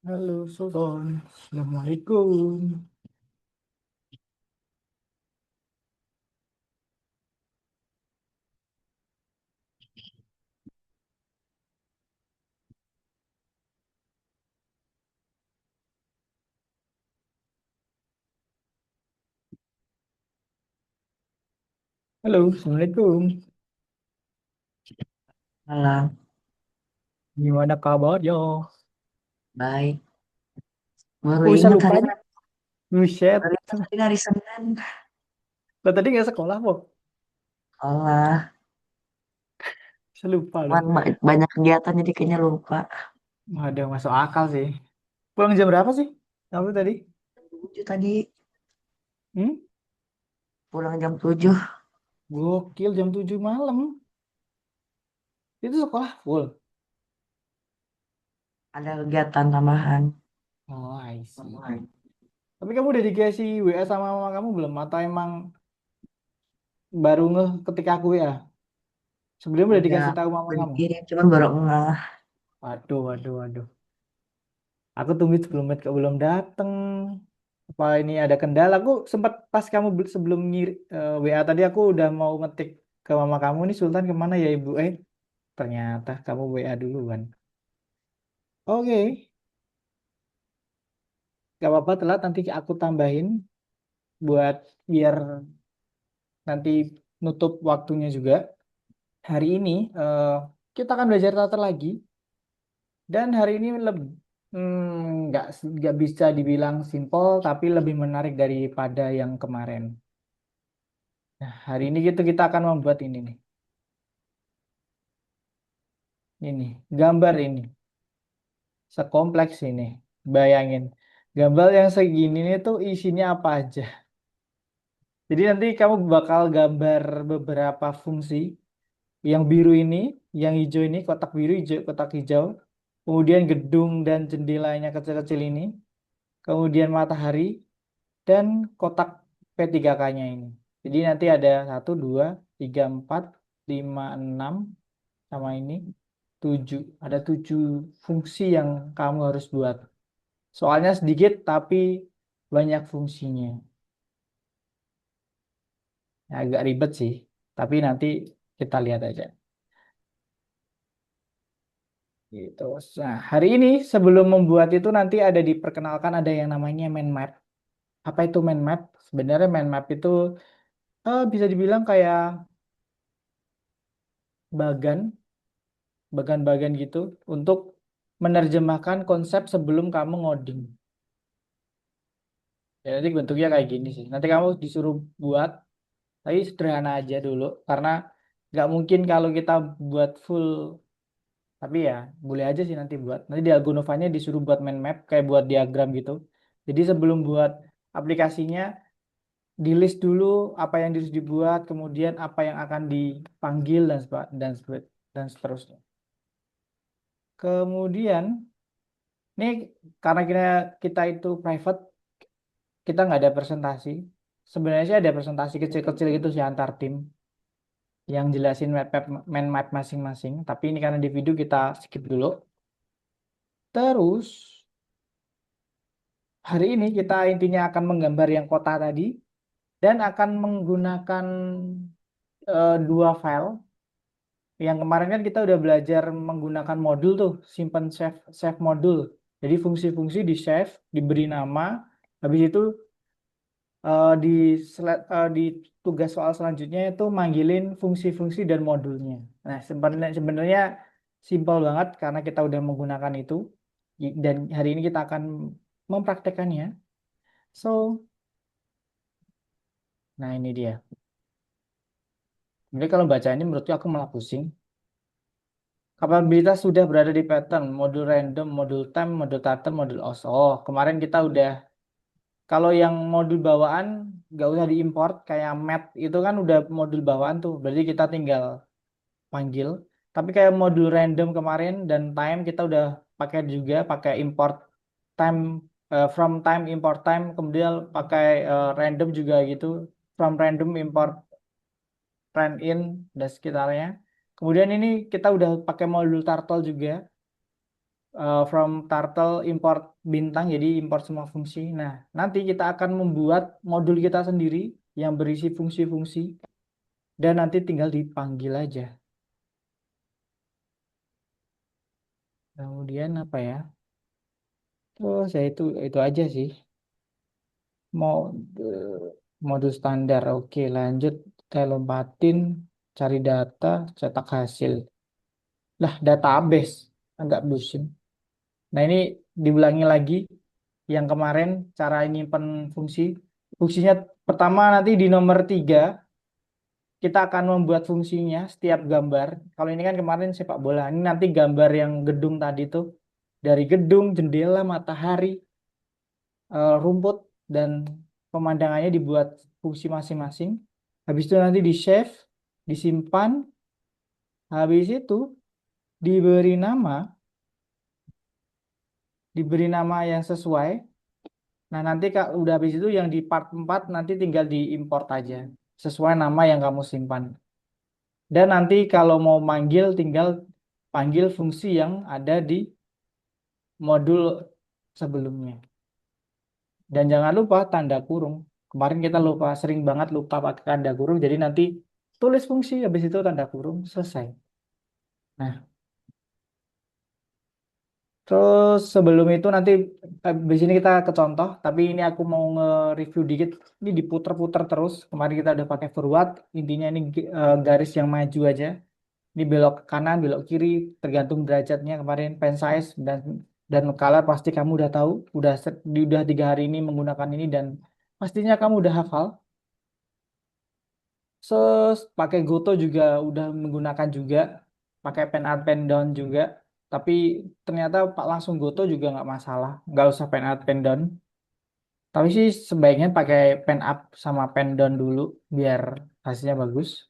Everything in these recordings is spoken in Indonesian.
Halo Sultan, Assalamualaikum. Halo, Assalamualaikum. Malam, Gimana kabar yo? baik. Baru Oh, bisa ingat lupa hari aja. Buset. baru ingat hari Senin. Lo tadi nggak sekolah, Bob? Olah, Bisa lupa loh. cuman banyak kegiatan jadi kayaknya lupa. Ada masuk akal sih. Pulang jam berapa sih? Kamu tadi? 7 tadi, Hmm? pulang jam 7. Gokil, jam 7 malam. Itu sekolah full. Ada kegiatan tambahan. Oh, I see. Tapi kamu udah dikasih WA sama mama kamu belum? Atau emang baru ngeh ketika aku WA? Sebelumnya udah Udah, dikasih tahu mama udah kamu? dikirim, cuman baru enggak. Waduh, waduh, waduh. Aku tunggu sebelum belum dateng. Apa ini ada kendala? Aku sempat pas kamu sebelum WA tadi aku udah mau ngetik ke mama kamu nih Sultan kemana ya ibu? Ternyata kamu WA duluan. Oke, gak apa-apa telat nanti aku tambahin buat biar nanti nutup waktunya juga. Hari ini eh, kita akan belajar teater lagi dan hari ini lebih nggak bisa dibilang simpel tapi lebih menarik daripada yang kemarin. Nah, hari ini kita akan membuat ini nih. Ini gambar ini sekompleks ini. Bayangin gambar yang segini nih tuh isinya apa aja. Jadi nanti kamu bakal gambar beberapa fungsi. Yang biru ini, yang hijau ini, kotak biru, hijau, kotak hijau. Kemudian gedung dan jendelanya kecil-kecil ini. Kemudian matahari dan kotak P3K-nya ini. Jadi nanti ada 1, 2, 3, 4, 5, 6 sama ini 7. Ada 7 fungsi yang kamu harus buat. Soalnya sedikit tapi banyak fungsinya. Ya, agak ribet sih, tapi nanti kita lihat aja. Gitu. Nah, hari ini sebelum membuat itu nanti ada diperkenalkan ada yang namanya mind map. Apa itu mind map? Sebenarnya mind map itu bisa dibilang kayak bagan, bagan-bagan gitu untuk menerjemahkan konsep sebelum kamu ngoding. Ya, nanti bentuknya kayak gini sih. Nanti kamu disuruh buat, tapi sederhana aja dulu karena nggak mungkin kalau kita buat full. Tapi ya boleh aja sih nanti buat. Nanti di Algonovanya disuruh buat mind map kayak buat diagram gitu. Jadi sebelum buat aplikasinya di list dulu apa yang harus dibuat, kemudian apa yang akan dipanggil dan seterusnya. Kemudian ini karena kita itu private, kita nggak ada presentasi. Sebenarnya sih ada presentasi kecil-kecil gitu sih antar tim yang jelasin mind map masing-masing. Tapi ini karena di video kita skip dulu. Terus hari ini kita intinya akan menggambar yang kota tadi dan akan menggunakan dua file. Yang kemarin kan kita udah belajar menggunakan modul tuh, simpan save save modul. Jadi fungsi-fungsi di save, diberi nama, habis itu di di tugas soal selanjutnya itu manggilin fungsi-fungsi dan modulnya. Nah, sebenarnya sebenarnya simpel banget karena kita udah menggunakan itu dan hari ini kita akan mempraktekannya. So, nah ini dia. Jadi kalau baca ini menurutku aku malah pusing. Kapabilitas sudah berada di pattern, modul random, modul time, modul turtle, modul os. Oh, kemarin kita udah, kalau yang modul bawaan nggak usah diimport, kayak mat itu kan udah modul bawaan tuh, berarti kita tinggal panggil. Tapi kayak modul random kemarin dan time kita udah pakai juga, pakai import time, from time, import time, kemudian pakai random juga gitu, from random import run in dan sekitarnya. Kemudian ini kita udah pakai modul turtle juga. from turtle import bintang, jadi import semua fungsi. Nah, nanti kita akan membuat modul kita sendiri yang berisi fungsi-fungsi dan nanti tinggal dipanggil aja. Kemudian apa ya? Terus ya itu aja sih. Mau modul standar. Oke, lanjut. Kita lompatin, cari data, cetak hasil. Lah, database. Agak pusing. Nah, ini diulangi lagi yang kemarin cara nyimpen fungsi. Fungsinya pertama nanti di nomor 3 kita akan membuat fungsinya setiap gambar. Kalau ini kan kemarin sepak bola. Ini nanti gambar yang gedung tadi tuh. Dari gedung, jendela, matahari, rumput, dan pemandangannya dibuat fungsi masing-masing. Habis itu nanti di save, disimpan. Habis itu diberi nama, diberi nama yang sesuai. Nah, nanti Kak, udah habis itu yang di part 4 nanti tinggal diimport aja sesuai nama yang kamu simpan. Dan nanti kalau mau manggil tinggal panggil fungsi yang ada di modul sebelumnya. Dan jangan lupa tanda kurung. Kemarin kita lupa, sering banget lupa pakai tanda kurung. Jadi nanti tulis fungsi, habis itu tanda kurung, selesai. Nah, terus sebelum itu nanti di sini kita ke contoh, tapi ini aku mau nge-review dikit. Ini diputer-puter terus. Kemarin kita udah pakai forward, intinya ini garis yang maju aja. Ini belok ke kanan, belok kiri, tergantung derajatnya. Kemarin pen size dan color pasti kamu udah tahu, udah 3 hari ini menggunakan ini dan pastinya kamu udah hafal. Pakai Goto juga udah menggunakan juga, pakai pen up pen down juga. Tapi ternyata Pak langsung Goto juga nggak masalah, nggak usah pen up pen down. Tapi sih sebaiknya pakai pen up sama pen down dulu biar hasilnya bagus.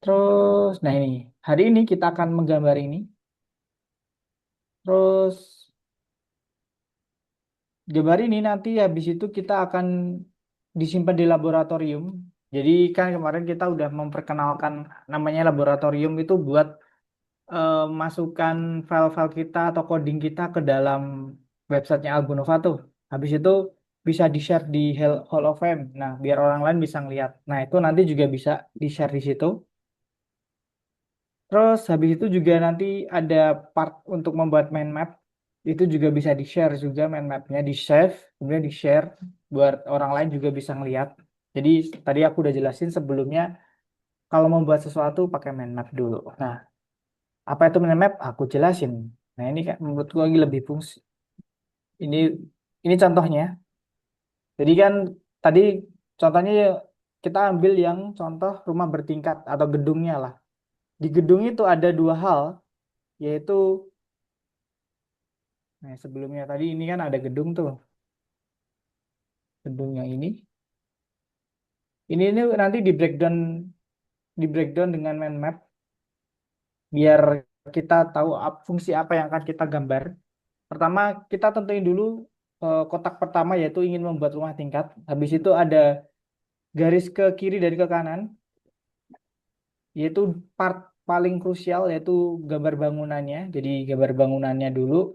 Terus, nah ini hari ini kita akan menggambar ini. Terus gambar ini nanti habis itu kita akan disimpan di laboratorium. Jadi kan kemarin kita udah memperkenalkan namanya laboratorium itu buat masukkan file-file kita atau coding kita ke dalam websitenya Albunova tuh. Habis itu bisa di-share di Hall of Fame. Nah, biar orang lain bisa ngeliat. Nah, itu nanti juga bisa di-share di situ. Terus habis itu juga nanti ada part untuk membuat mind map. Itu juga bisa di-share juga mind mapnya, di-save, kemudian di-share buat orang lain juga bisa ngeliat. Jadi tadi aku udah jelasin sebelumnya kalau membuat sesuatu pakai mind map dulu. Nah, apa itu mind map? Aku jelasin. Nah, ini kan menurutku lagi lebih fungsi. Ini ini contohnya. Jadi kan tadi contohnya ya, kita ambil yang contoh rumah bertingkat atau gedungnya lah. Di gedung itu ada dua hal, yaitu nah sebelumnya tadi ini kan ada gedung tuh. Gedung yang ini nanti di breakdown dengan mind map biar kita tahu fungsi apa yang akan kita gambar. Pertama, kita tentuin dulu kotak pertama yaitu ingin membuat rumah tingkat. Habis itu ada garis ke kiri dan ke kanan, yaitu part paling krusial yaitu gambar bangunannya. Jadi gambar bangunannya dulu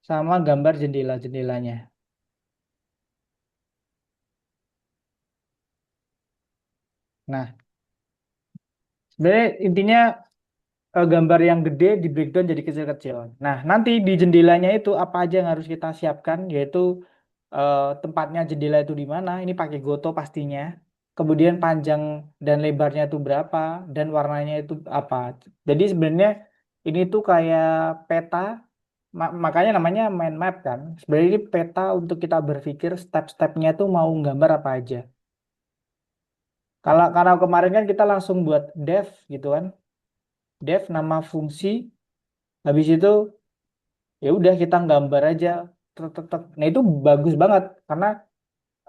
sama gambar jendela-jendelanya. Nah, sebenarnya intinya gambar yang gede di breakdown jadi kecil-kecil. Nah, nanti di jendelanya itu apa aja yang harus kita siapkan, yaitu tempatnya jendela itu di mana, ini pakai Goto pastinya. Kemudian panjang dan lebarnya itu berapa, dan warnanya itu apa. Jadi sebenarnya ini tuh kayak peta, makanya namanya mind map kan. Sebenarnya ini peta untuk kita berpikir step-stepnya itu mau gambar apa aja. Kalau karena kemarin kan kita langsung buat dev gitu kan, dev nama fungsi. Habis itu ya udah kita gambar aja. Tek, tek, tek. Nah itu bagus banget karena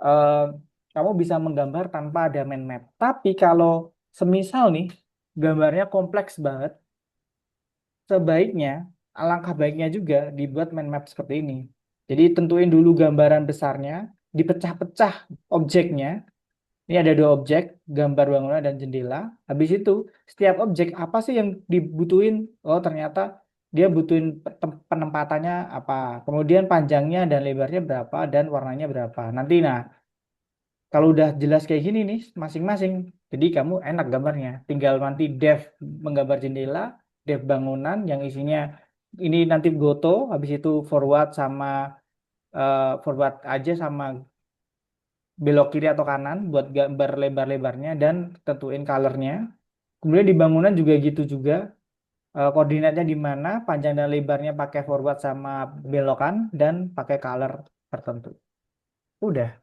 eh, kamu bisa menggambar tanpa ada mind map. Tapi kalau semisal nih gambarnya kompleks banget, sebaiknya alangkah baiknya juga dibuat mind map seperti ini. Jadi tentuin dulu gambaran besarnya, dipecah-pecah objeknya, Ini ada dua objek, gambar bangunan dan jendela. Habis itu, setiap objek apa sih yang dibutuhin? Oh, ternyata dia butuhin penempatannya apa. Kemudian panjangnya dan lebarnya berapa dan warnanya berapa. Nanti, nah, kalau udah jelas kayak gini nih, masing-masing. Jadi kamu enak gambarnya. Tinggal nanti dev menggambar jendela, dev bangunan yang isinya ini nanti goto, habis itu forward sama forward aja sama belok kiri atau kanan buat gambar lebar-lebarnya dan tentuin colornya. Kemudian di bangunan juga gitu juga. Koordinatnya di mana, panjang dan lebarnya pakai forward sama belokan dan pakai color tertentu. Udah.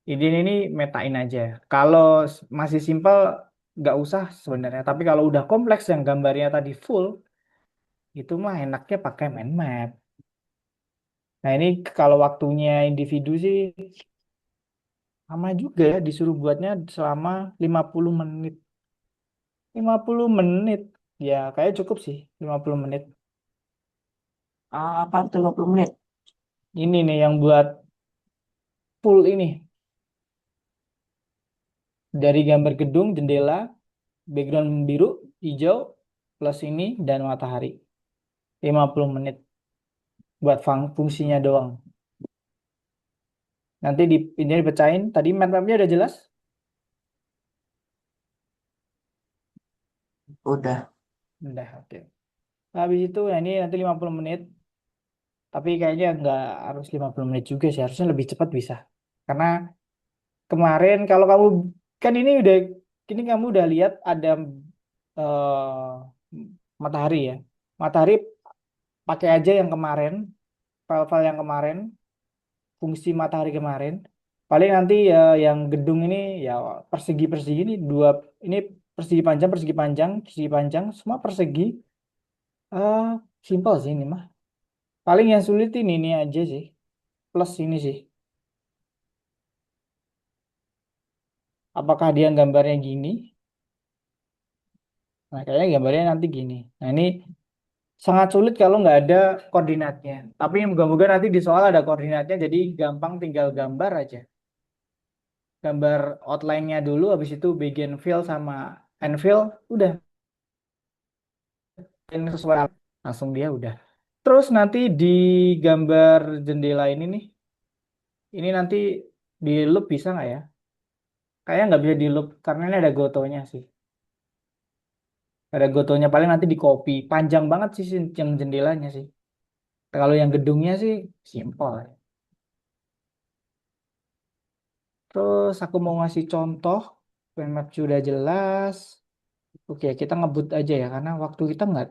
Ini metain aja. Kalau masih simple nggak usah sebenarnya. Tapi kalau udah kompleks yang gambarnya tadi full, itu mah enaknya pakai mind map. Nah ini kalau waktunya individu sih sama juga ya, disuruh buatnya selama 50 menit. 50 menit. Ya, kayak cukup sih 50 menit. Apa tuh 20 menit? Ini nih yang buat full ini. Dari gambar gedung, jendela, background biru, hijau, plus ini, dan matahari. 50 menit buat fungsinya doang. Nanti ini dipecahin. Tadi map mapnya udah jelas? Udah. Udah, oke. Habis itu, ya ini nanti 50 menit. Tapi kayaknya nggak harus 50 menit juga sih. Harusnya lebih cepat bisa. Karena kemarin kalau kamu kan ini kamu udah lihat ada matahari ya. Matahari pakai aja yang kemarin, file-file yang kemarin, fungsi matahari kemarin. Paling nanti ya yang gedung ini ya persegi-persegi ini ini persegi persegi panjang, semua persegi. eh Simpel sih ini mah. Paling yang sulit ini aja sih. Plus ini sih. Apakah dia gambarnya gini? Nah, kayaknya gambarnya nanti gini. Nah, ini sangat sulit kalau nggak ada koordinatnya. Tapi moga-moga nanti di soal ada koordinatnya, jadi gampang tinggal gambar aja. Gambar outline-nya dulu, habis itu begin fill sama end fill, udah. Ini sesuai langsung dia udah. Terus nanti di gambar jendela ini nih, ini nanti di loop bisa nggak ya? Kayaknya nggak bisa di loop karena ini ada gotonya sih. Ada gotonya paling nanti di copy. Panjang banget sih yang jendelanya sih. Kalau yang gedungnya sih simpel. Terus aku mau ngasih contoh, map sudah jelas. Oke, kita ngebut aja ya, karena waktu kita nggak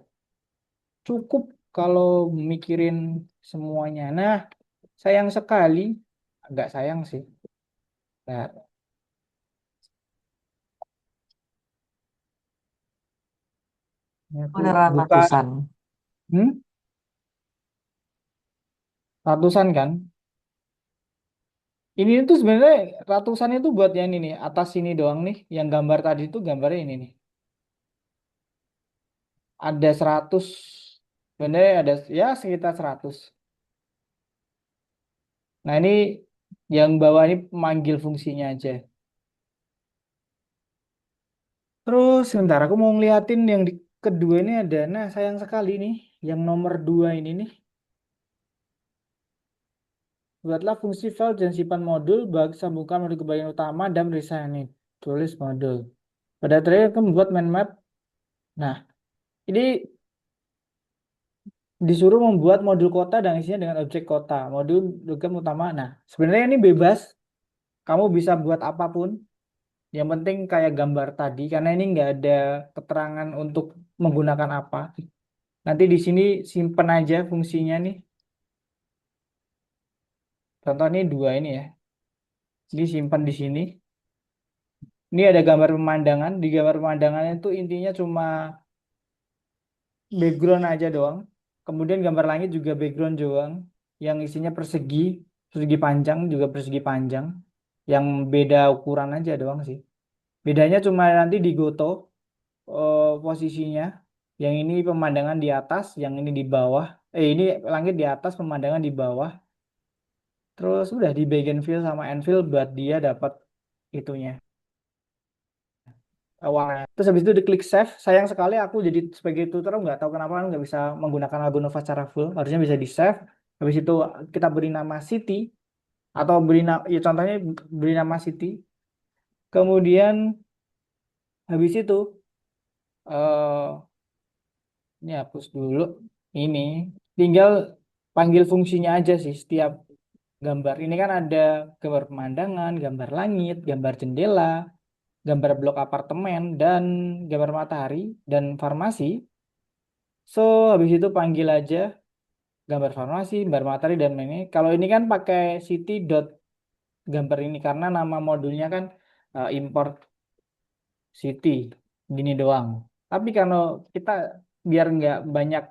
cukup kalau mikirin semuanya. Nah, sayang sekali, agak sayang sih. Nah, ini aku Beneran buka, ratusan. hmm? Ratusan kan? Ini tuh sebenarnya ratusan itu buat yang ini, atas sini doang nih. Yang gambar tadi itu gambarnya ini nih. Ada 100, sebenarnya ada ya sekitar 100. Nah, ini yang bawah ini manggil fungsinya aja. Terus sebentar aku mau ngeliatin yang di kedua ini ada. Nah, sayang sekali nih yang nomor 2 ini nih. Buatlah fungsi file dan simpan modul bagi sambungkan modul ke bagian utama dan resign ini. Tulis modul. Pada terakhir akan membuat mind map. Nah, ini disuruh membuat modul kota dan isinya dengan objek kota. Modul program utama. Nah, sebenarnya ini bebas. Kamu bisa buat apapun. Yang penting kayak gambar tadi, karena ini nggak ada keterangan untuk menggunakan apa. Nanti di sini simpen aja fungsinya nih. Contoh ini dua ini ya. Ini simpan di sini. Ini ada gambar pemandangan. Di gambar pemandangan itu intinya cuma background aja doang. Kemudian gambar langit juga background doang. Yang isinya persegi, persegi panjang juga persegi panjang. Yang beda ukuran aja doang sih. Bedanya cuma nanti di Goto posisinya. Yang ini pemandangan di atas, yang ini di bawah. Ini langit di atas, pemandangan di bawah. Terus udah di bagian fill sama end fill buat dia dapat itunya, warnanya. Terus habis itu diklik save. Sayang sekali aku jadi sebagai tutor nggak tahu kenapa nggak bisa menggunakan Algonova secara full. Harusnya bisa di save. Habis itu kita beri nama city atau beri nama, ya contohnya beri nama city. Kemudian habis itu eh ini hapus dulu. Ini tinggal panggil fungsinya aja sih setiap gambar. Ini kan ada gambar pemandangan, gambar langit, gambar jendela, gambar blok apartemen, dan gambar matahari dan farmasi. So, habis itu panggil aja gambar farmasi, gambar matahari, dan ini. Kalau ini kan pakai city dot gambar ini karena nama modulnya kan import city. Gini doang. Tapi kalau kita biar nggak banyak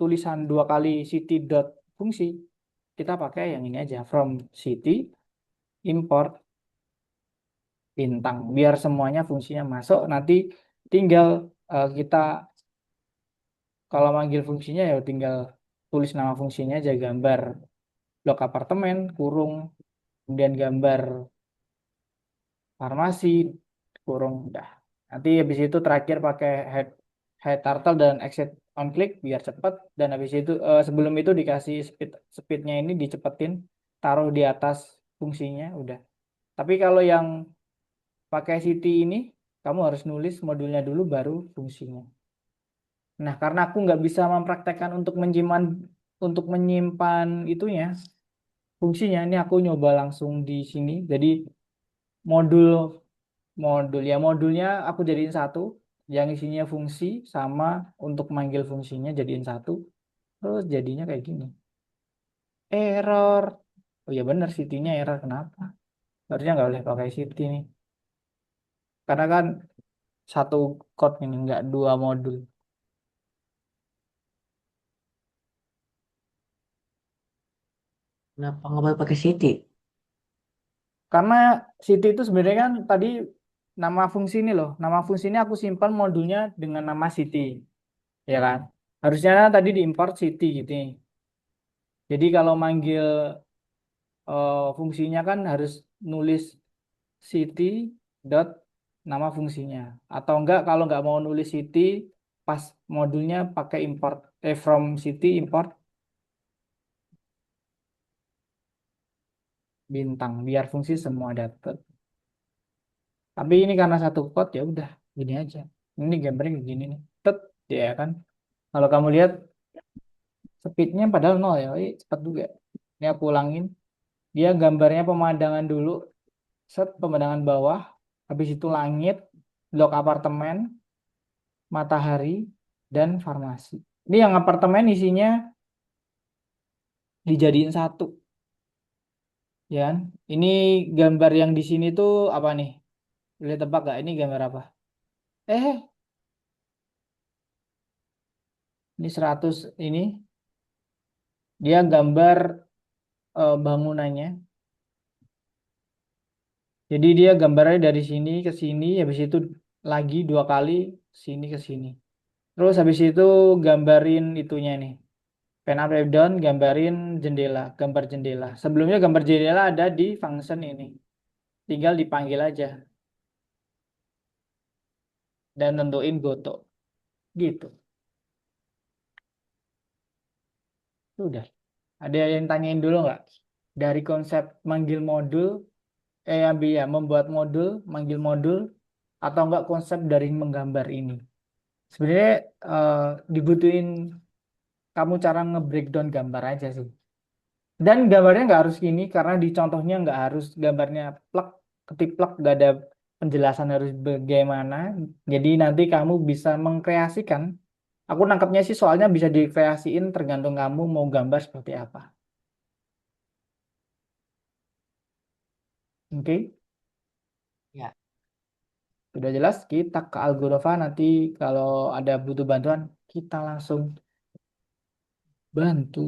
tulisan dua kali city dot fungsi, kita pakai yang ini aja, from city import bintang. Biar semuanya fungsinya masuk. Nanti tinggal kita kalau manggil fungsinya ya tinggal tulis nama fungsinya aja, gambar blok apartemen kurung kemudian gambar farmasi kurung dah. Nanti habis itu terakhir pakai head turtle dan exit on click biar cepet, dan habis itu sebelum itu dikasih speednya ini dicepetin, taruh di atas fungsinya udah. Tapi kalau yang pakai city ini kamu harus nulis modulnya dulu baru fungsinya. Nah, karena aku nggak bisa mempraktekkan untuk menyimpan itunya, fungsinya, ini aku nyoba langsung di sini. Jadi modul modul ya modulnya aku jadiin satu, yang isinya fungsi sama untuk manggil fungsinya jadiin satu. Terus jadinya kayak gini. Error. Oh ya bener, city-nya error. Kenapa? Harusnya nggak boleh pakai city nih. Karena kan satu code ini nggak dua modul. Kenapa nggak boleh pakai Siti? Karena city itu sebenarnya kan tadi nama fungsi ini loh. Nama fungsi ini aku simpan modulnya dengan nama city, ya kan? Harusnya tadi diimport city gitu. Jadi kalau manggil fungsinya kan harus nulis city dot nama fungsinya. Atau enggak kalau nggak mau nulis city pas modulnya pakai import from city import bintang biar fungsi semua dapet. Tapi ini karena satu code ya udah gini aja. Ini gambarnya begini nih. Tet, ya kan. Kalau kamu lihat speednya padahal nol ya, cepat juga. Ini aku ulangin. Dia gambarnya pemandangan dulu, set pemandangan bawah, habis itu langit, blok apartemen, matahari, dan farmasi. Ini yang apartemen isinya dijadiin satu, ya kan? Ini gambar yang di sini tuh apa nih? Boleh tebak gak? Ini gambar apa? Eh, ini 100 ini. Dia gambar bangunannya. Jadi dia gambarnya dari sini ke sini, habis itu lagi dua kali sini ke sini. Terus habis itu gambarin itunya nih. Pen up, write down, gambarin jendela, gambar jendela. Sebelumnya gambar jendela ada di function ini. Tinggal dipanggil aja dan tentuin goto. Gitu. Sudah. Ada yang tanyain dulu nggak? Dari konsep manggil modul, ya, membuat modul, manggil modul, atau enggak konsep dari menggambar ini. Sebenarnya eh, dibutuhin kamu cara nge-breakdown gambar aja sih. Dan gambarnya nggak harus gini karena di contohnya nggak harus gambarnya plek, ketik plek, nggak ada penjelasan harus bagaimana. Jadi nanti kamu bisa mengkreasikan. Aku nangkapnya sih soalnya bisa dikreasiin tergantung kamu mau gambar seperti apa. Oke, Ya, sudah jelas. Kita ke Algorova nanti kalau ada butuh bantuan kita langsung bantu.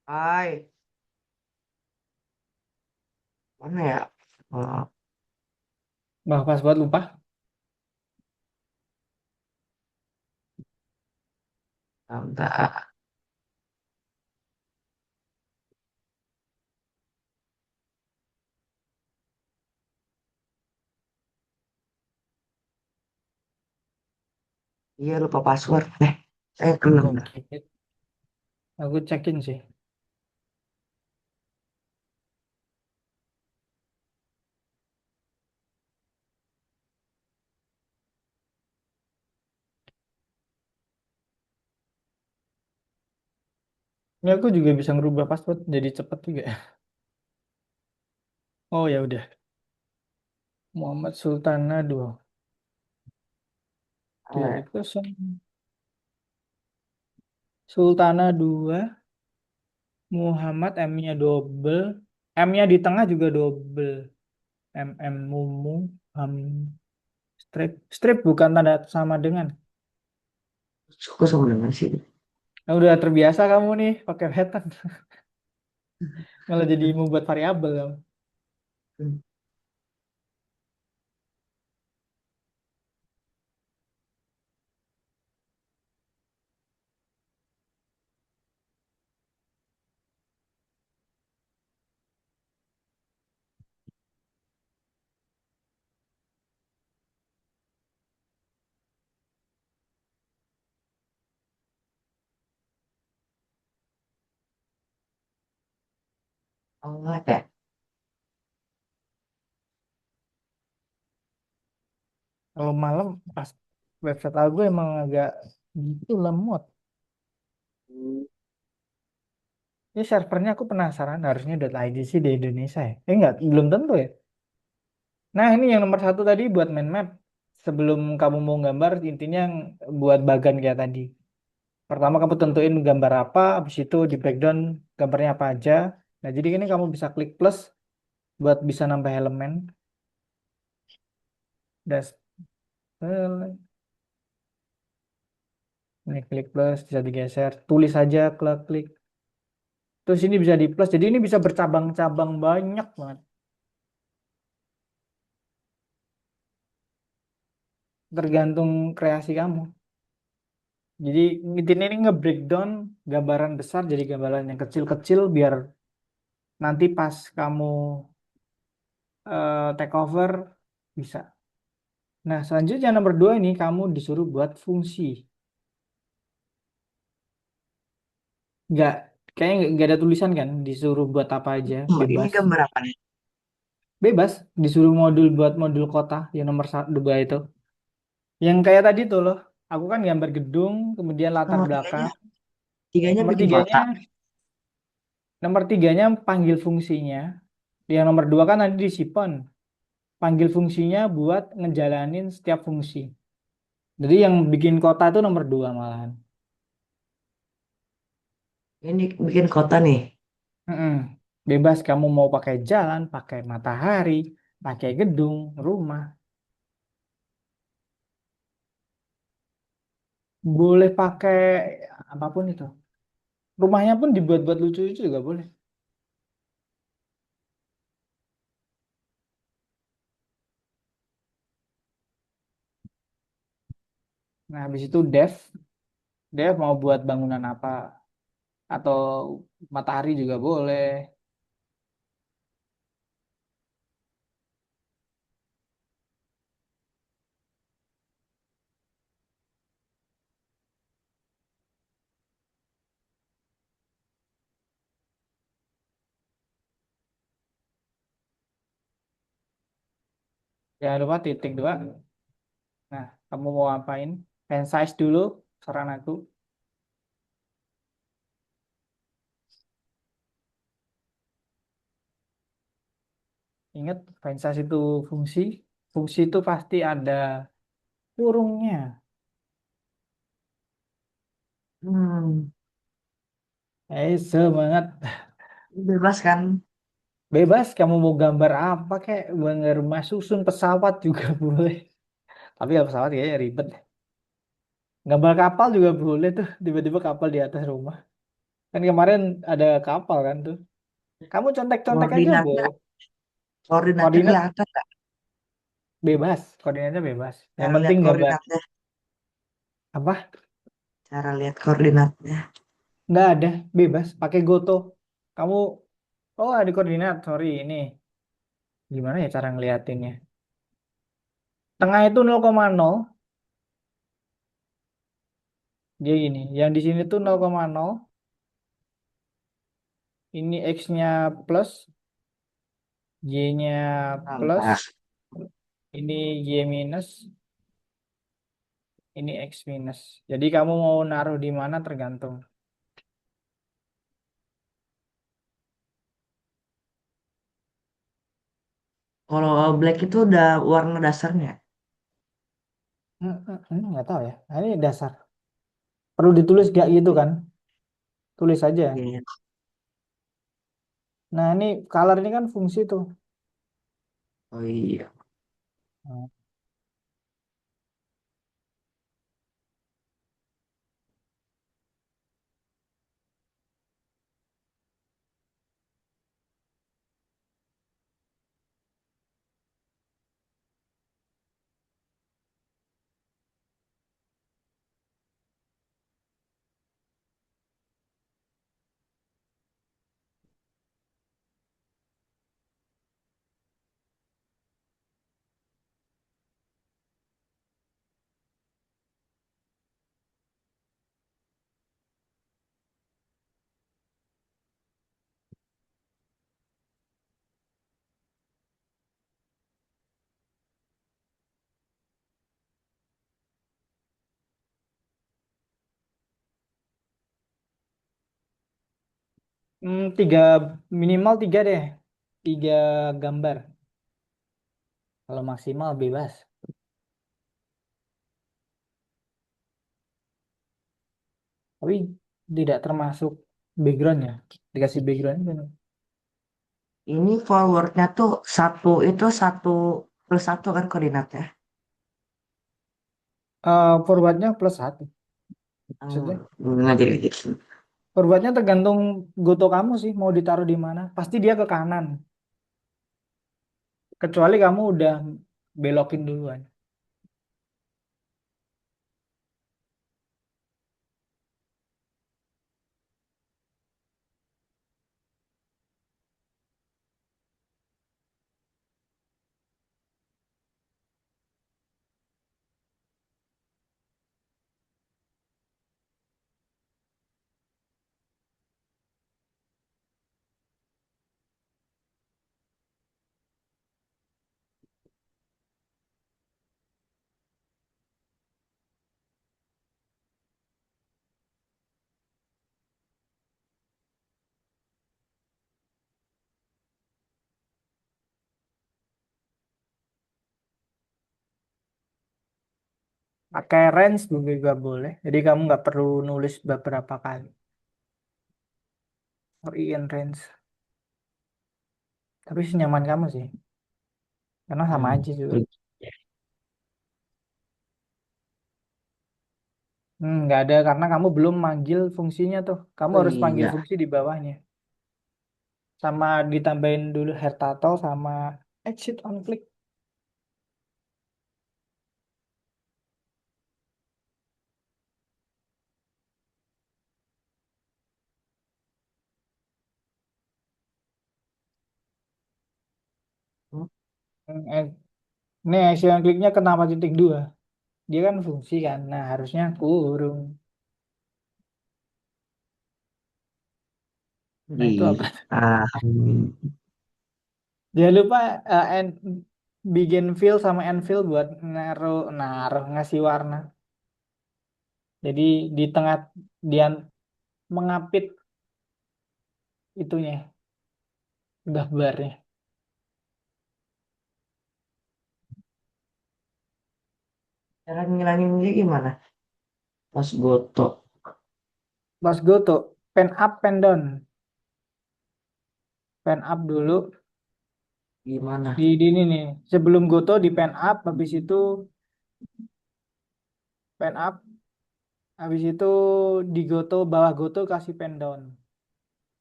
Hai, mana ya? Oh, Wah, pas buat lupa. bentar. Iya lupa password. Kenal. Oke, aku cekin sih. Ini aku juga bisa ngerubah password jadi cepet juga. Oh ya udah. Muhammad Sultana 2. Eh, Dari kosong. Sultana 2. Muhammad M-nya double. M-nya di tengah juga double. MM Mumu. Ham strip. Strip bukan tanda sama dengan. suku sama dengan sih. Nah, udah terbiasa kamu nih pakai pattern. Malah jadi membuat variabel kamu. Oh, ada. Kalau malam pas website aku emang agak gitu lemot. Ini servernya aku penasaran harusnya .id sih di Indonesia ya. Enggak, belum tentu ya. Nah ini yang nomor satu tadi buat mind map. Sebelum kamu mau gambar intinya buat bagan kayak tadi. Pertama kamu tentuin gambar apa, habis itu di background gambarnya apa aja. Nah jadi ini kamu bisa klik plus buat bisa nambah elemen. Das, ini klik plus bisa digeser. Tulis aja klik klik. Terus ini bisa di plus. Jadi ini bisa bercabang-cabang banyak banget. Tergantung kreasi kamu. Jadi intinya ini nge-breakdown gambaran besar jadi gambaran yang kecil-kecil biar nanti pas kamu take over bisa. Nah, selanjutnya nomor dua ini kamu disuruh buat fungsi. Nggak, kayaknya nggak ada tulisan kan, disuruh buat apa aja, Oh, ini bebas. gambar apa nih? Bebas, disuruh modul buat modul kota yang nomor satu dua itu. Yang kayak tadi tuh loh, aku kan gambar gedung, kemudian latar Oh, tiganya, belakang. tiganya Nomor bikin tiganya, kota. nomor tiganya panggil fungsinya. Yang nomor dua kan tadi di Sipon. Panggil fungsinya buat ngejalanin setiap fungsi. Jadi yang bikin kota itu nomor dua malahan. Ini bikin kota nih. Mm-mm. Bebas kamu mau pakai jalan, pakai matahari, pakai gedung, rumah. Boleh pakai apapun itu. Rumahnya pun dibuat-buat lucu itu juga boleh. Nah, habis itu dev. Dev mau buat bangunan apa. Atau matahari juga boleh. Jangan lupa titik dua. Nah, kamu mau ngapain? Pen size dulu, saran aku. Ingat, pen size itu fungsi. Fungsi itu pasti ada kurungnya. Hmm, Semangat. bebas kan? Bebas, kamu mau gambar apa kayak gambar rumah susun pesawat juga boleh. Tapi kalau pesawat kayaknya ribet. Gambar kapal juga boleh tuh, tiba-tiba kapal di atas rumah. Kan kemarin ada kapal kan tuh. Kamu contek-contek aja, Bo. Koordinatnya, koordinatnya Koordinat kelihatan nggak? bebas, koordinatnya bebas. Yang Cara lihat penting gambar koordinatnya, apa? cara lihat koordinatnya. Nggak ada, bebas. Pakai Goto. Kamu, oh ada koordinat, sorry ini. Gimana ya cara ngeliatinnya? Tengah itu 0,0. Dia gini, yang di sini tuh 0,0. Ini X-nya plus, Y-nya plus, Nah, ini Y minus, ini X minus. Jadi kamu mau naruh di mana tergantung. kalau all black itu udah warna dasarnya. Nggak tahu ya. Nah, ini dasar. Perlu ditulis gak gitu kan? Tulis aja. Iya. Nah ini color ini kan fungsi tuh. Oh iya. Hmm, 3 minimal 3 deh. 3 gambar. Kalau maksimal bebas. Tapi tidak termasuk backgroundnya. Dikasih background kan. Ini forwardnya tuh satu itu satu plus satu kan koordinatnya. Forwardnya plus 1. Hmm, Maksudnya, nggak jadi gitu. forwardnya tergantung goto kamu sih. Mau ditaruh di mana. Pasti dia ke kanan. Kecuali kamu udah belokin duluan. Pakai range juga boleh. Jadi kamu nggak perlu nulis beberapa kali. Or in range. Tapi senyaman kamu sih. Karena sama Hmm. aja juga. Nggak ada karena kamu belum manggil fungsinya tuh. Kamu Oh harus panggil iya. fungsi di bawahnya. Sama ditambahin dulu hair turtle sama exit on click. Hmm, Hmm, eh, Ini exit on clicknya kenapa titik dua? Dia kan fungsi kan. Nah harusnya kurung. Nah itu apa? iya. Ah, Jangan lupa bikin fill sama end fill buat naruh naruh ngasih warna. Jadi di tengah dia mengapit itunya gambarnya. cara ngilanginnya gimana? Pas goto Pas go tuh pen up pen down. Pen up dulu gimana? di ini nih. Sebelum goto di pen up, habis itu pen up, habis itu di goto bawah goto kasih pen down.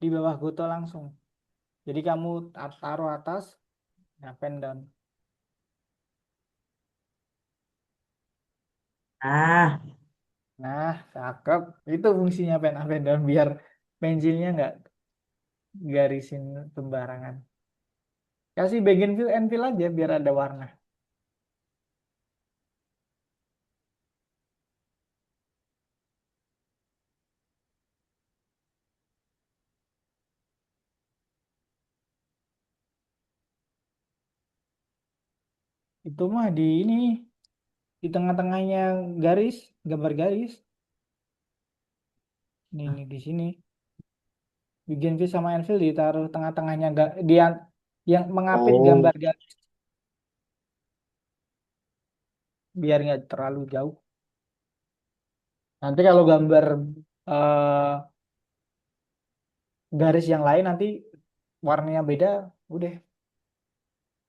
di bawah Goto langsung. Jadi kamu taruh atas, nah pen down. Ah, Nah, cakep. Itu fungsinya pen up and down biar pensilnya nggak garisin sembarangan. Kasih bagian fill and fill aja biar ada warna. Itu mah di ini, di tengah-tengahnya garis, gambar garis. Ini di sini. Bikin fill sama fill ditaruh tengah-tengahnya dia yang mengapit oh, gambar garis biar nggak terlalu jauh. Nanti kalau gambar eh, garis yang lain nanti warnanya beda, udah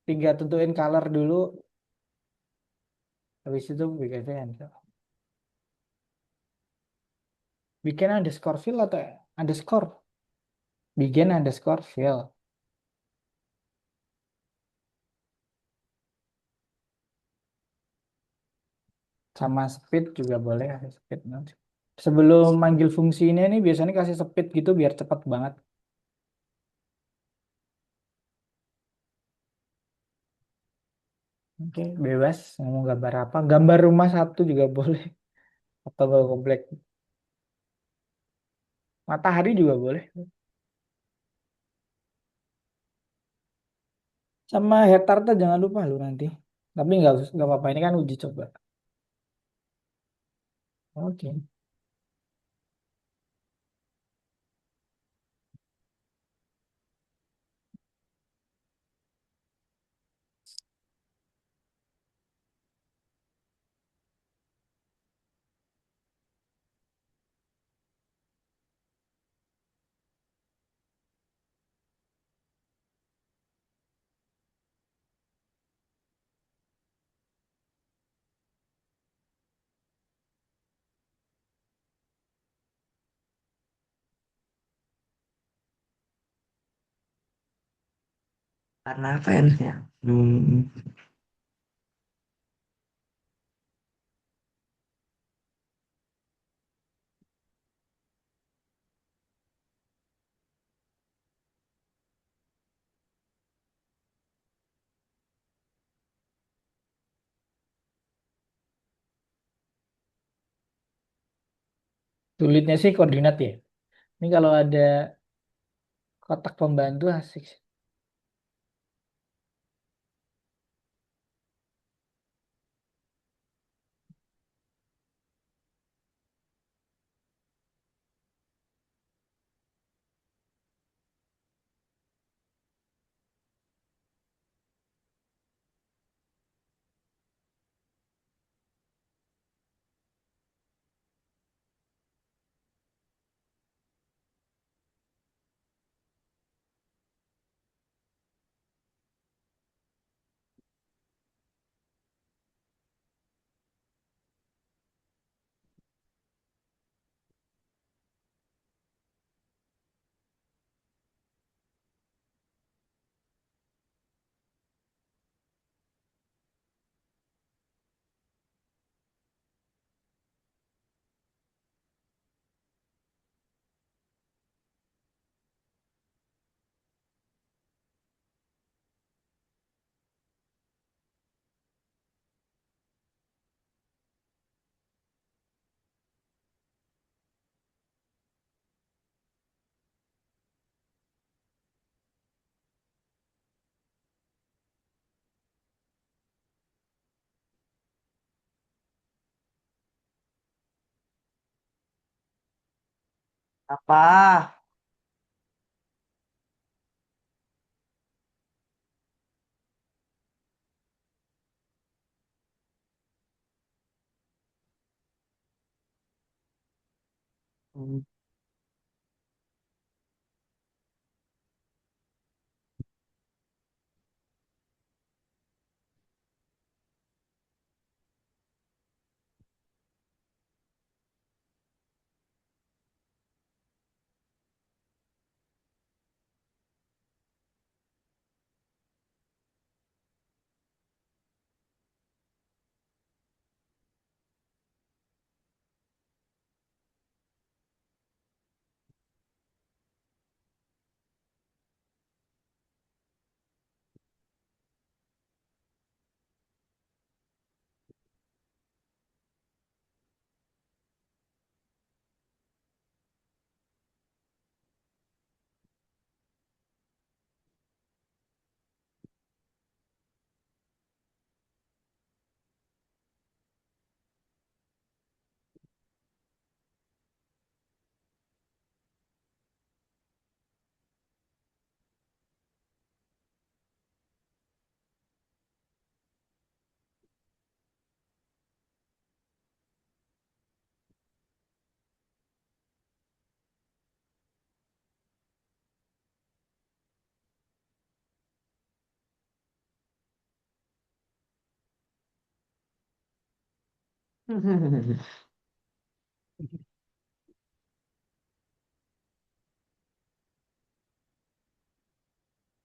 tinggal tentuin color dulu, habis itu bikin fill. Bikin underscore fill atau underscore? Bikin underscore fill. Sama speed juga boleh kasih speed nanti. Sebelum manggil fungsi ini nih biasanya kasih speed gitu biar cepat banget. Oke, bebas mau gambar apa. Gambar rumah satu juga boleh. Atau gak komplek. Matahari juga boleh. Sama head turtle jangan lupa lu nanti. Tapi nggak apa-apa ini kan uji coba. Oke. karena fansnya. Hmm, Sulitnya sih koordinat ya. Ini kalau ada kotak pembantu asik. apa? Hmm,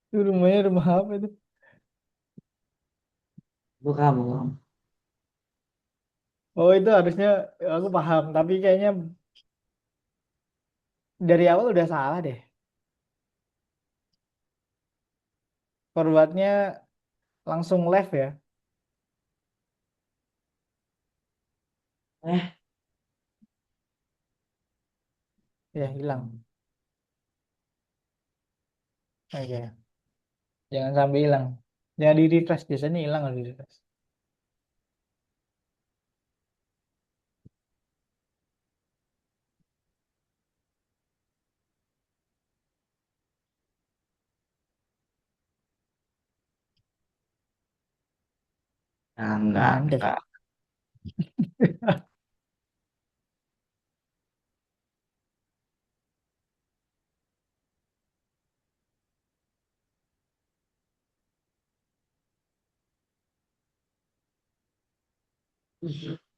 Itu rumahnya rumah apa itu? Bukan, bukan. Oh itu harusnya aku paham, tapi kayaknya dari awal udah salah deh. Forwardnya langsung left ya, Eh, ya hilang. Oke, jangan sampai hilang. Jangan di refresh, biasanya hilang kalau di refresh. Mandek. enggak.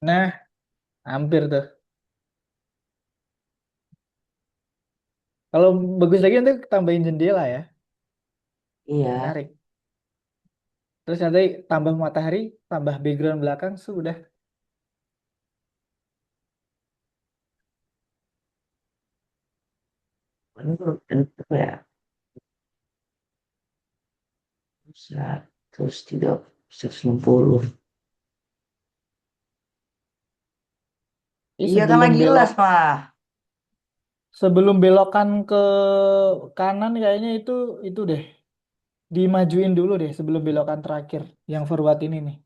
Nah, hampir tuh. Kalau bagus lagi nanti tambahin jendela ya, Iya, menarik. Terus nanti tambah matahari, tambah background belakang, sudah. benar. Itu ya. 103, 160. Ini Iya kan lagi las, Pak. sebelum belokan ke kanan kayaknya itu deh, dimajuin dulu deh sebelum belokan terakhir yang forward ini nih.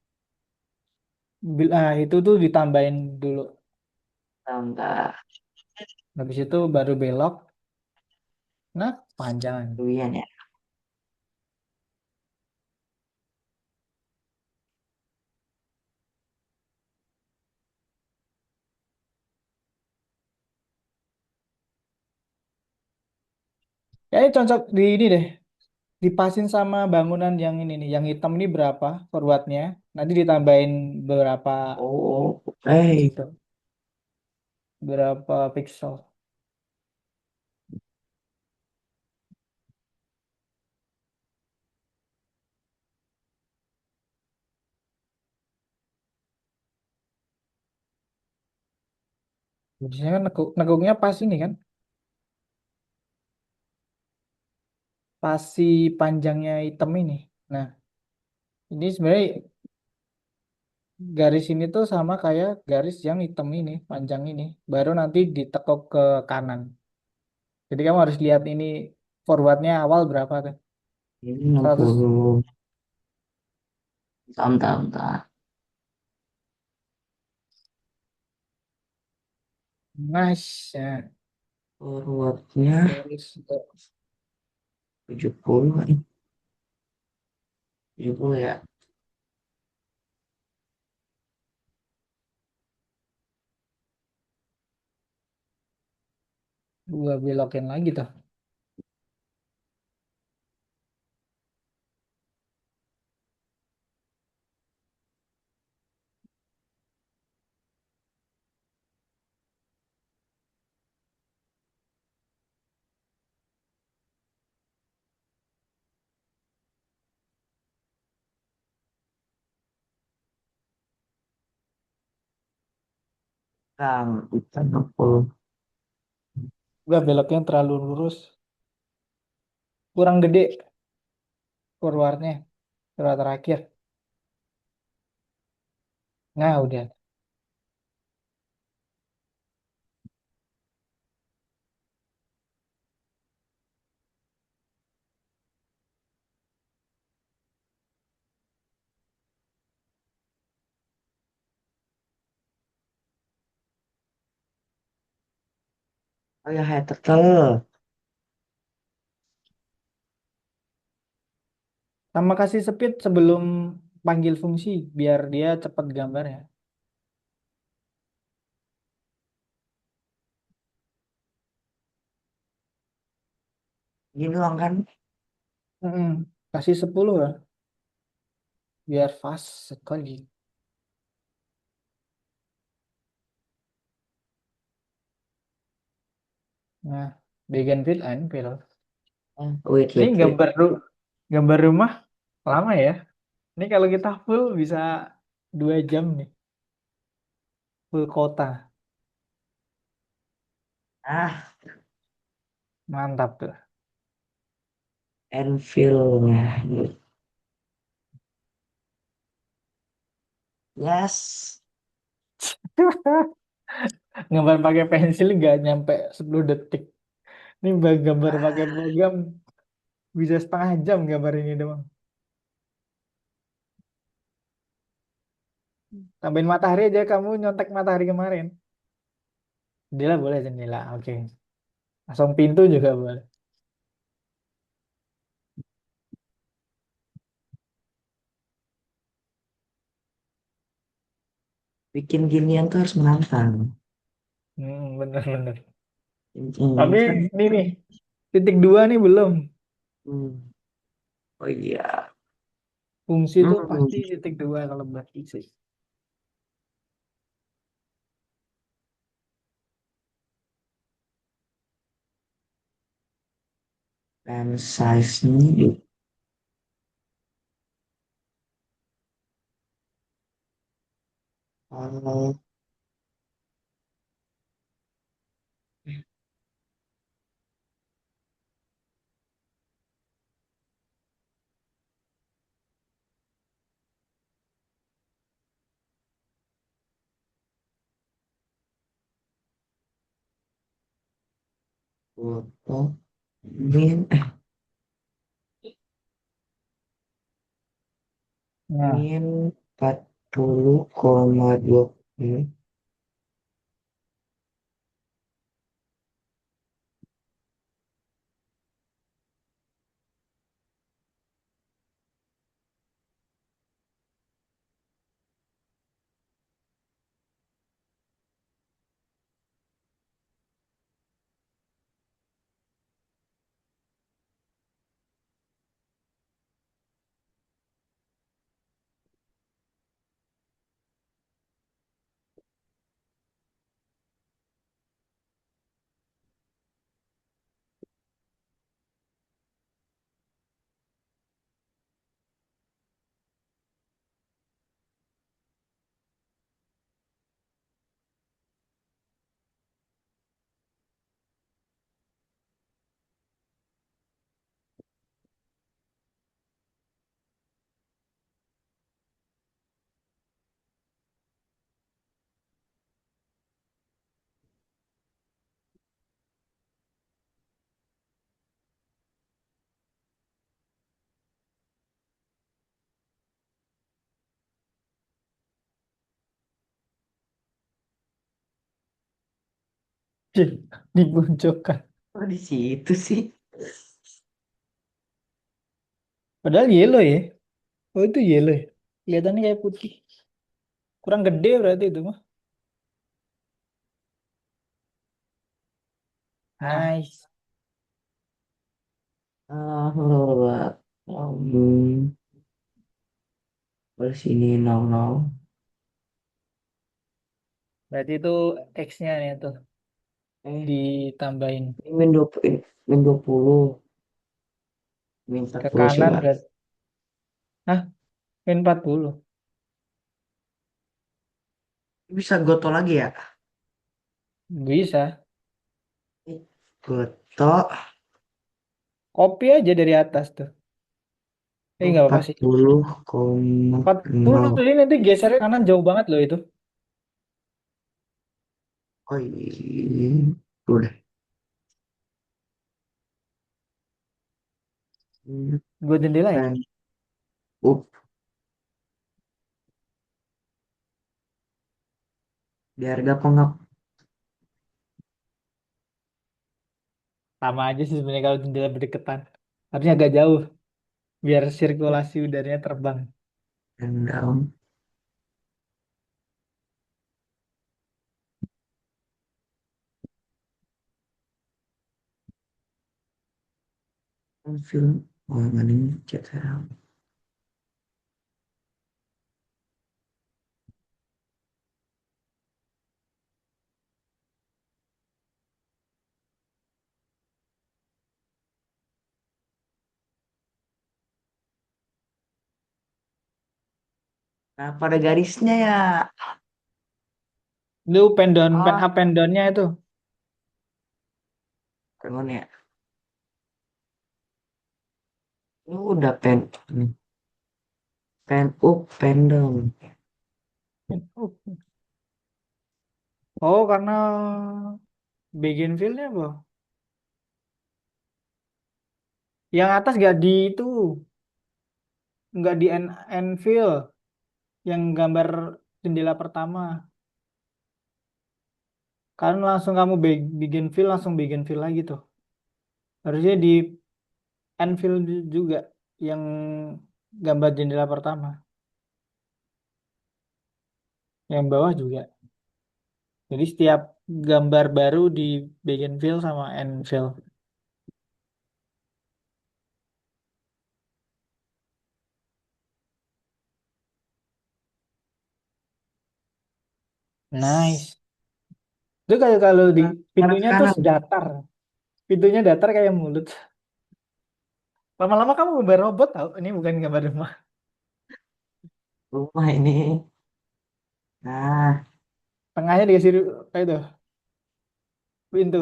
Itu tuh ditambahin dulu. Enggak. Habis itu baru belok. Nah, panjang. Luian ya. Kayaknya cocok di ini deh. Dipasin sama bangunan yang ini nih. Yang hitam ini berapa forwardnya. Nanti ditambahin berapa Oh, itu. Berapa pixel. Biasanya kan nekuknya pas ini kan. Pas si panjangnya hitam ini. Nah, ini sebenarnya garis ini tuh sama kayak garis yang hitam ini, panjang ini. Baru nanti ditekuk ke kanan. Jadi kamu harus lihat ini forwardnya awal berapa tuh? ini 100. 60. Bentar, bentar. Nice. Ya. Forwardnya Terus 70 kan. 70 ya. gua belokin lagi tuh. Kang, kita 60. Gua beloknya terlalu lurus. Kurang gede forwardnya. Forward terakhir. Nah udah. Oh ya, hai turtle. Sama kasih speed sebelum panggil fungsi. Biar dia cepat gambarnya. Gini doang kan. Mm-mm. Kasih 10 lah. Biar fast sekali. Nah, Bougainville Anvil. Ini Wait. gambar rumah lama ya. Ini kalau kita full bisa 2 jam nih, full kota. Ah, Mantap tuh. Enfield-nya. Yes. Gambar pakai pensil nggak nyampe 10 detik. Ini gambar pakai Ah, program bisa 1/2 jam gambar ini doang. Tambahin matahari aja, kamu nyontek matahari kemarin. Jendela boleh, jendela. Oke. Langsung pintu juga boleh. bikin ginian tuh harus menantang. Bener-bener. Ini Tapi kan. ini nih, titik dua nih belum. Hmm. Oh iya. Fungsi itu Hmm. pasti titik dua kalau buat isi. Dan size-nya. Kalau foto min Nah, min 40,20. dipojokkan. Oh, di situ sih. Padahal yellow ya. Oh itu yellow ya. Kelihatannya kayak putih. Kurang gede berarti itu mah. Ah, Nice. terus ini nol nol. Berarti itu X-nya nih tuh Eh, ditambahin ini min 20, min ke 40 kanan coba. berarti. Hah, min 40. Bisa goto lagi ya? Bisa. Goto Copy aja dari atas tuh. Nggak apa-apa empat sih. puluh koma 40 nol. ini nanti geser kanan jauh banget loh itu. Oh iya. Udah. Gue jendela ya. Dan up di harga pengap. Sama aja sih sebenarnya kalau jendela berdekatan. Harusnya agak jauh biar sirkulasi udaranya terbang. Dan daun film. Oh, mana ini cat saya. Nah, pada garisnya ya. Itu pen down, pen Oh, up, pen down-nya itu. gimana ya? Ini udah pen, pen up, pen down. Pen up. Oh, karena begin fill-nya apa? Yang atas gak di itu, nggak di end fill, yang gambar jendela pertama. Kan langsung kamu bikin fill, langsung bikin fill lagi tuh. Harusnya di end fill juga, yang gambar jendela pertama. Yang bawah juga. Jadi setiap gambar baru di begin fill sama end fill. Nice. Itu kalau di Nah, sekarang pintunya tuh sekarang datar. Pintunya datar kayak mulut. Lama-lama kamu gambar robot tau. Ini bukan gambar rumah. rumah ini. Nah, Tengahnya dikasih kayak itu pintu.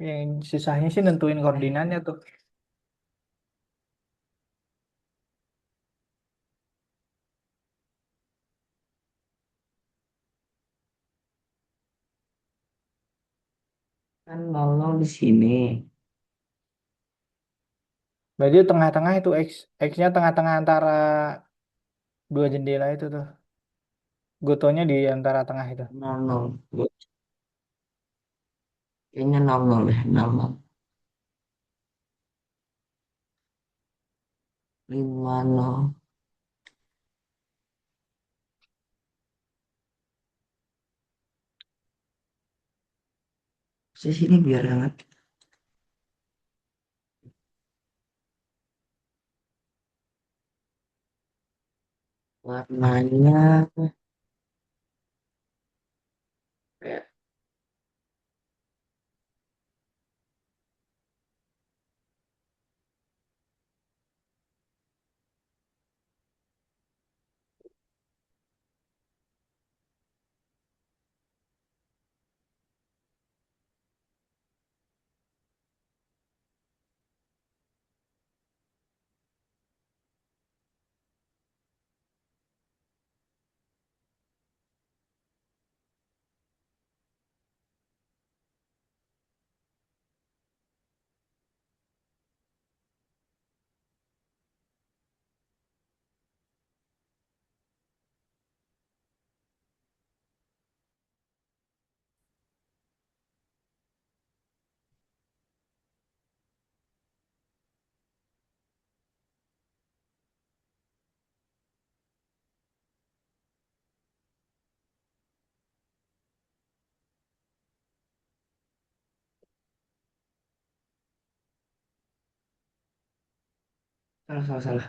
Yang sisanya sih nentuin koordinatnya tuh. kan nol di sini. Berarti tengah-tengah itu X. X-nya tengah-tengah antara dua jendela itu tuh. Gotonya di antara tengah itu. Nol nol. Kayaknya nol nol ya, nol nol. Lima nol. Sini biar hangat. Warnanya kayak salah salah salah.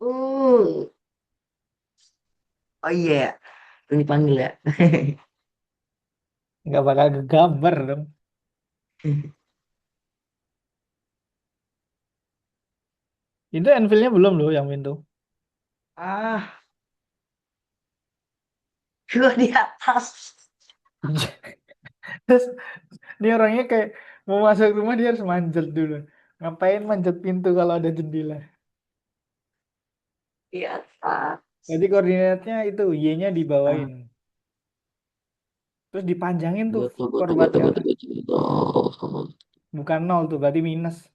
Uh, oh iya, ini panggil ya. Nggak bakal kegambar dong. Itu Enfield-nya belum loh yang pintu. Ah, gua di atas. Terus ini orangnya kayak mau masuk rumah dia harus manjat dulu. Ngapain manjat pintu kalau ada jendela? Di atas. Jadi koordinatnya itu Y-nya Ah, dibawain. Terus dipanjangin tuh betul betul forward betul ke betul atas. betul betul. Bukan nol tuh, berarti minus.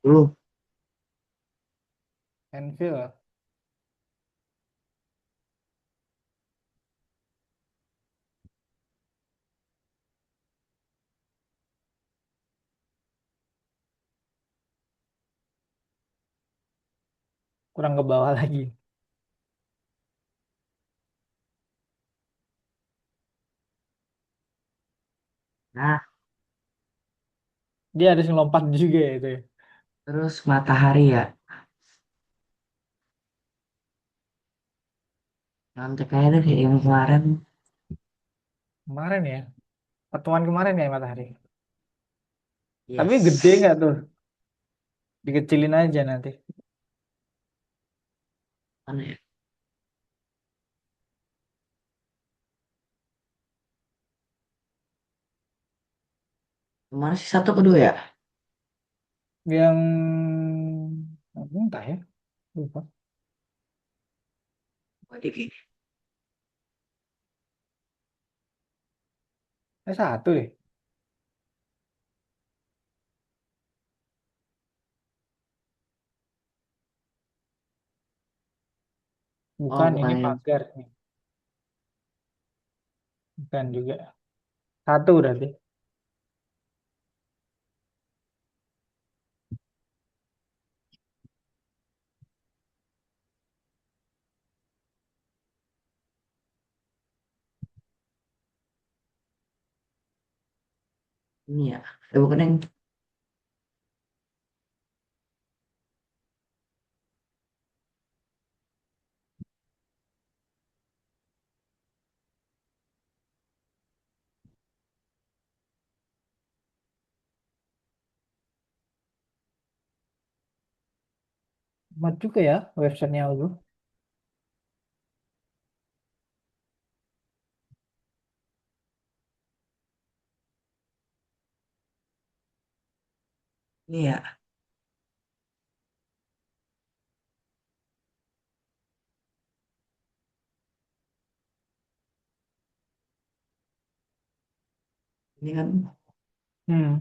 Lu Enfield. Kurang ke bawah lagi. Nah, Dia harus ngelompat juga ya itu ya. terus matahari ya. Nanti kayaknya kayak yang kemarin. Kemarin ya. Pertemuan kemarin ya matahari. Tapi gede Yes. nggak tuh? Dikecilin aja nanti. Mana ya? Kemana sih satu kedua ya? Yang entah ya. Lupa. Waduh, Satu deh. oh Bukan bukan ini yang pagar nih. Bukan juga. Satu berarti. ini ya. Bukan yang Mat juga ya websitenya Algo. ini ya. Ini kan. Hmm.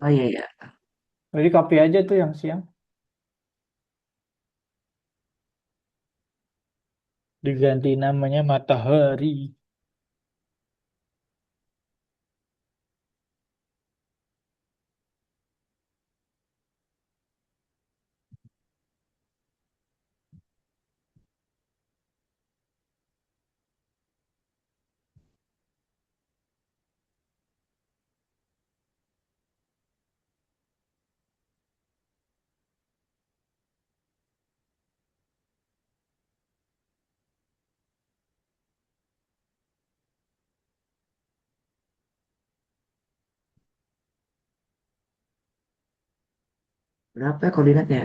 Oh iya ya. Jadi copy aja tuh yang siang. Diganti namanya matahari. Berapa ya koordinatnya?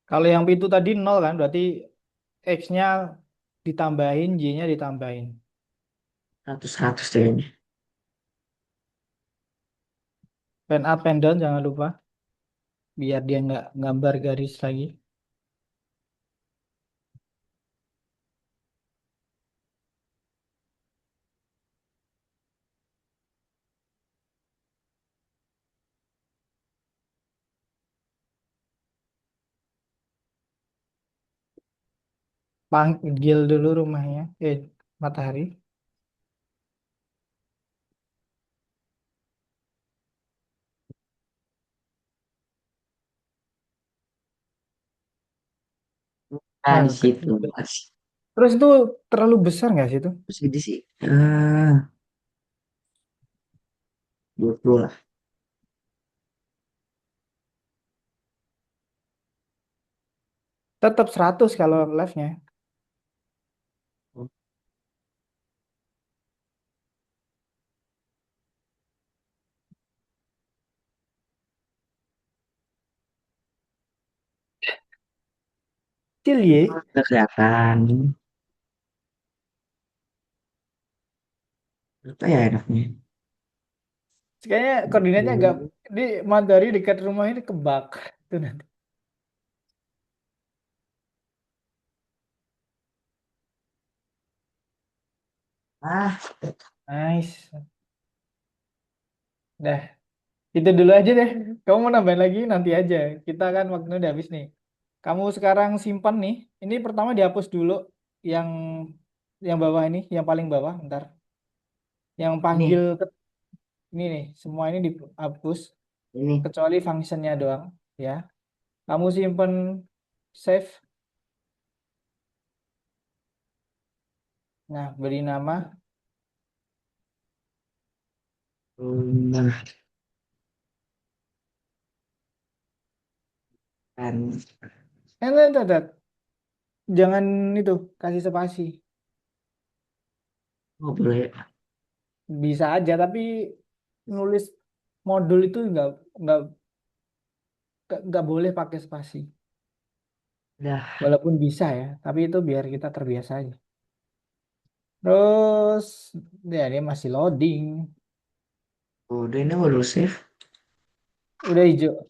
Kalau yang pintu tadi nol kan, berarti X-nya ditambahin, Y-nya ditambahin. 100 deh ini. Pen up, pen down jangan lupa. Biar dia nggak gambar garis lagi. Panggil dulu rumahnya. Matahari. Nah Nah, di situ mas. terus itu terlalu besar nggak sih itu? Terus ini sih. 20 lah. Tetap 100 kalau live-nya. Kecil ya. Udah kelihatan. Apa ya enaknya? Kayaknya koordinatnya agak di matahari dekat rumah ini kebakar. Itu nanti. Ah, Nice. Dah, itu dulu aja deh. Kamu mau nambahin lagi nanti aja. Kita kan waktunya udah habis nih. Kamu sekarang simpan nih. Ini pertama dihapus dulu yang bawah ini, yang paling bawah, ntar. Yang panggil ini, ini nih, semua ini dihapus ini. kecuali functionnya doang, ya. Kamu simpen save. Nah, beri nama. Nah, kan. Enggak, enggak. Jangan itu, kasih spasi. Oh, boleh. Bisa aja, tapi nulis modul itu nggak nggak boleh pakai spasi. Dah, Walaupun bisa ya, tapi itu biar kita terbiasa aja. Terus, ya dia masih loading. udah ini udah save. Udah hijau.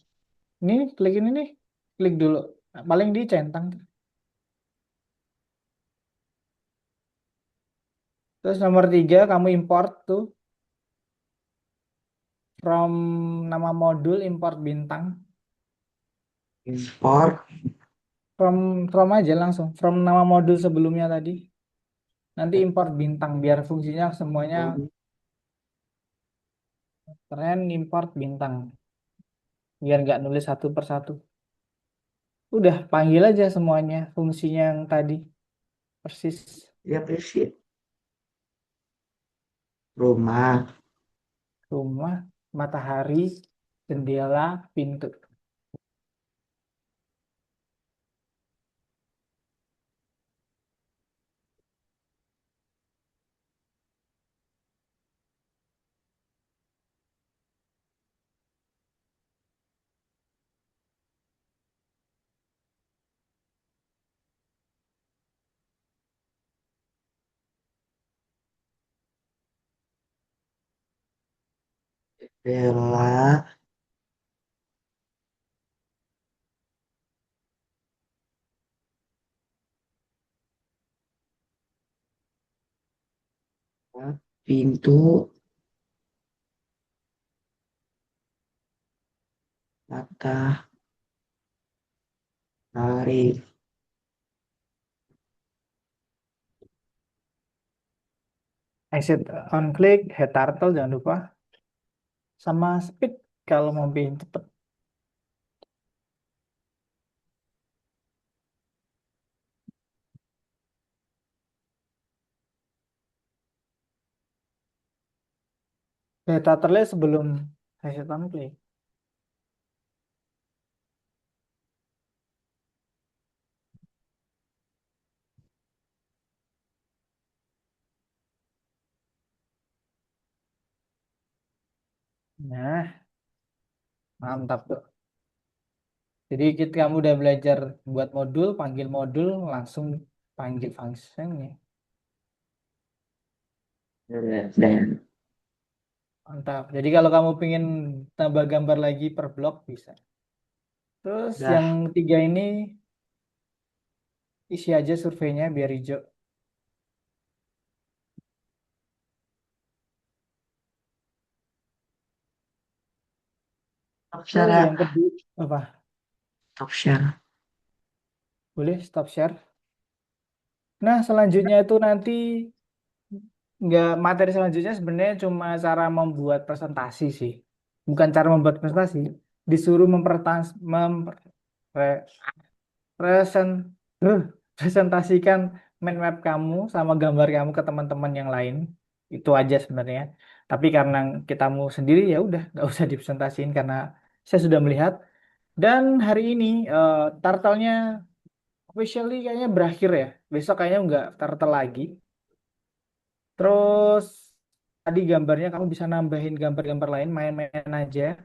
Ini, klik ini nih. Klik dulu. Paling dicentang. Terus nomor 3, kamu import tuh. From nama modul, import bintang. Import. From aja langsung. From nama modul sebelumnya tadi. Nanti import bintang. Biar fungsinya semuanya keren, import bintang. Biar nggak nulis satu per satu. Udah, panggil aja semuanya. Fungsinya yang tadi. Persis. Ya, sih. Rumah. Rumah, matahari, jendela, pintu. Bella. Pintu. Mata. Hari. Exit on click, head turtle jangan lupa. Sama speed kalau mau bikin cepet. Head turtle sebelum exit on click. Nah, mantap tuh. Jadi kamu udah belajar buat modul, panggil modul, langsung panggil fungsinya. Dan Mantap. Jadi kalau kamu pengen tambah gambar lagi per blok bisa. Terus yang dah. tiga ini isi aja surveinya biar hijau. Stop share Terus ya. yang kedua apa? Stop share. Boleh stop share. Nah, selanjutnya itu nanti nggak materi selanjutnya sebenarnya cuma cara membuat presentasi sih. Bukan cara membuat presentasi, disuruh pre- present, presentasikan mind map kamu sama gambar kamu ke teman-teman yang lain. Itu aja sebenarnya. Tapi karena kita mau sendiri ya udah nggak usah dipresentasiin karena saya sudah melihat. Dan hari ini turtle-nya officially kayaknya berakhir ya. Besok kayaknya nggak turtle lagi. Terus tadi gambarnya kamu bisa nambahin gambar-gambar lain, main-main aja.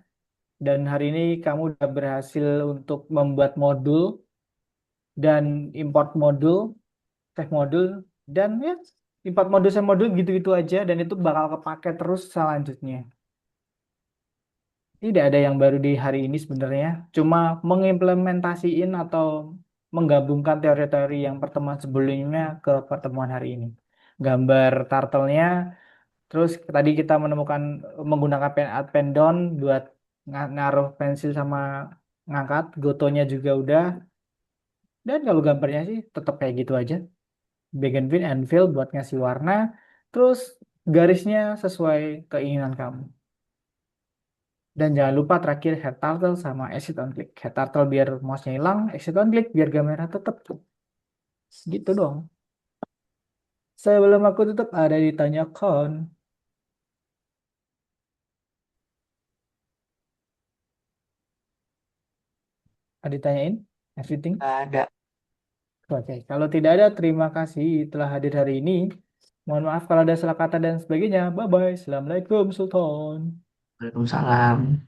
Dan hari ini kamu udah berhasil untuk membuat modul dan import modul, save modul, dan ya import modul, save modul gitu-gitu aja. Dan itu bakal kepake terus selanjutnya. Tidak ada yang baru di hari ini sebenarnya. Cuma mengimplementasiin atau menggabungkan teori-teori yang pertemuan sebelumnya ke pertemuan hari ini. Gambar turtle-nya. Terus tadi kita menemukan menggunakan pen up pen down buat naruh pensil sama ngangkat. Gotonya juga udah. Dan kalau gambarnya sih tetap kayak gitu aja. Begin fill and fill buat ngasih warna. Terus garisnya sesuai keinginan kamu. Dan jangan lupa terakhir head turtle sama exit on click. Head turtle biar mouse-nya hilang, exit on click biar gambarnya tetap. Gitu dong. Sebelum aku tutup ada ditanyakan. Ada ditanyain? Everything? Nggak ada. Oke, kalau tidak ada, terima kasih telah hadir hari ini. Mohon maaf kalau ada salah kata dan sebagainya. Bye-bye. Assalamualaikum, Sultan. Waalaikumsalam.